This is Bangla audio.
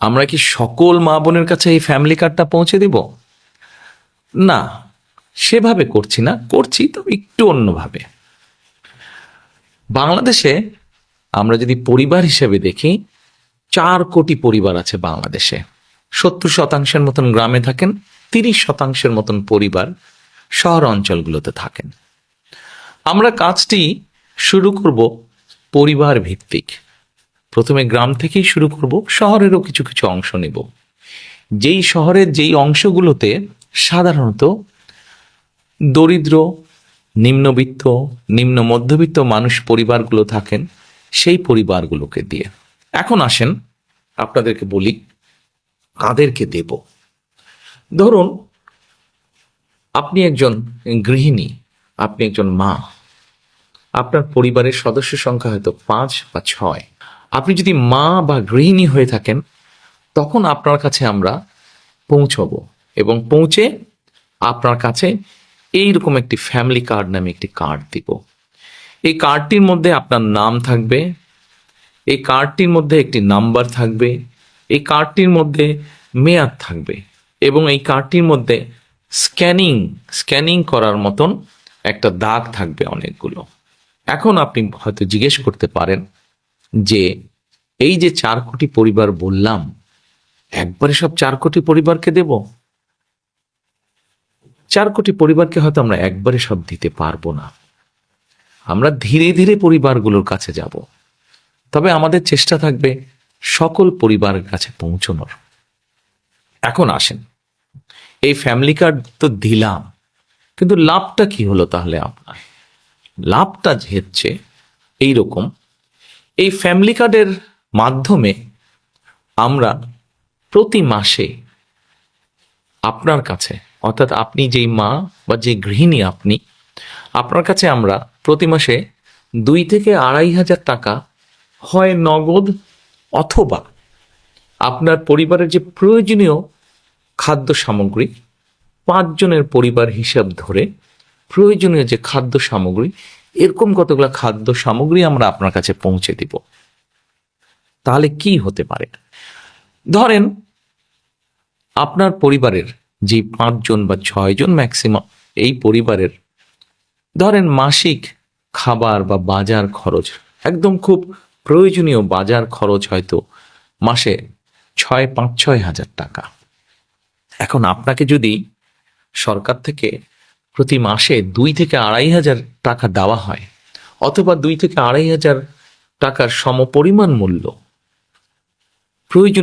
আমরা কি সকল মা বোনের কাছে এই ফ্যামিলি কার্ডটা পৌঁছে দিব? না, সেভাবে করছি না, করছি তবে একটু অন্যভাবে। বাংলাদেশে আমরা যদি পরিবার হিসেবে দেখি, 4 কোটি পরিবার আছে বাংলাদেশে। 70% মতন গ্রামে থাকেন, 30% মতন পরিবার শহর অঞ্চলগুলোতে থাকেন। আমরা কাজটি শুরু করব পরিবার ভিত্তিক। প্রথমে গ্রাম থেকেই শুরু করব, শহরেরও কিছু কিছু অংশ নেব। যেই শহরের যেই অংশগুলোতে সাধারণত দরিদ্র, নিম্নবিত্ত, নিম্ন মধ্যবিত্ত মানুষ পরিবারগুলো থাকেন, সেই পরিবারগুলোকে দিয়ে। এখন আসেন আপনাদেরকে বলি কাদেরকে দেব। ধরুন আপনি একজন গৃহিণী, আপনি একজন মা, আপনার পরিবারের সদস্য সংখ্যা হয়তো 5 বা 6। আপনি যদি মা বা গৃহিণী হয়ে থাকেন, তখন আপনার কাছে আমরা পৌঁছবো এবং পৌঁছে আপনার কাছে এইরকম একটি ফ্যামিলি কার্ড নামে একটি কার্ড দিব। এই কার্ডটির মধ্যে আপনার নাম থাকবে, এই কার্ডটির মধ্যে একটি নাম্বার থাকবে, এই কার্ডটির মধ্যে মেয়াদ থাকবে এবং এই কার্ডটির মধ্যে স্ক্যানিং করার মতন একটা দাগ থাকবে অনেকগুলো। এখন আপনি হয়তো জিজ্ঞেস করতে পারেন যে এই যে 4 কোটি পরিবার বললাম, একবারে সব 4 কোটি পরিবারকে দেব? 4 কোটি পরিবারকে হয়তো আমরা একবারে সব দিতে পারবো না। আমরা ধীরে ধীরে পরিবারগুলোর কাছে যাব, তবে আমাদের চেষ্টা থাকবে সকল পরিবারের কাছে পৌঁছানোর। এখন আসেন, এই ফ্যামিলি কার্ড তো দিলাম, কিন্তু লাভটা কি হলো তাহলে আপনার? লাভটা হচ্ছে এইরকম, এই ফ্যামিলি কার্ডের মাধ্যমে আমরা প্রতি মাসে আপনার কাছে, অর্থাৎ আপনি যেই মা বা যে গৃহিণী আপনি, আপনার কাছে আমরা প্রতি মাসে 2 থেকে 2,500 টাকা হয় নগদ অথবা আপনার পরিবারের যে প্রয়োজনীয় খাদ্য সামগ্রী, 5 জনের পরিবার হিসাব ধরে প্রয়োজনীয় যে খাদ্য সামগ্রী, এরকম কতগুলো খাদ্য সামগ্রী আমরা আপনার কাছে পৌঁছে দিব। তাহলে কি হতে পারে? ধরেন আপনার পরিবারের যে 5 জন বা 6 জন ম্যাক্সিমাম, এই পরিবারের ধরেন মাসিক খাবার বা বাজার খরচ, একদম খুব প্রয়োজনীয় বাজার খরচ হয়তো মাসে 5-6 হাজার টাকা। এখন আপনাকে যদি সরকার থেকে প্রতি মাসে 2 থেকে 2,500 টাকা দেওয়া হয়, অথবা 2 থেকে 2,500 টাকার সমপরিমাণ মূল্য প্রয়োজন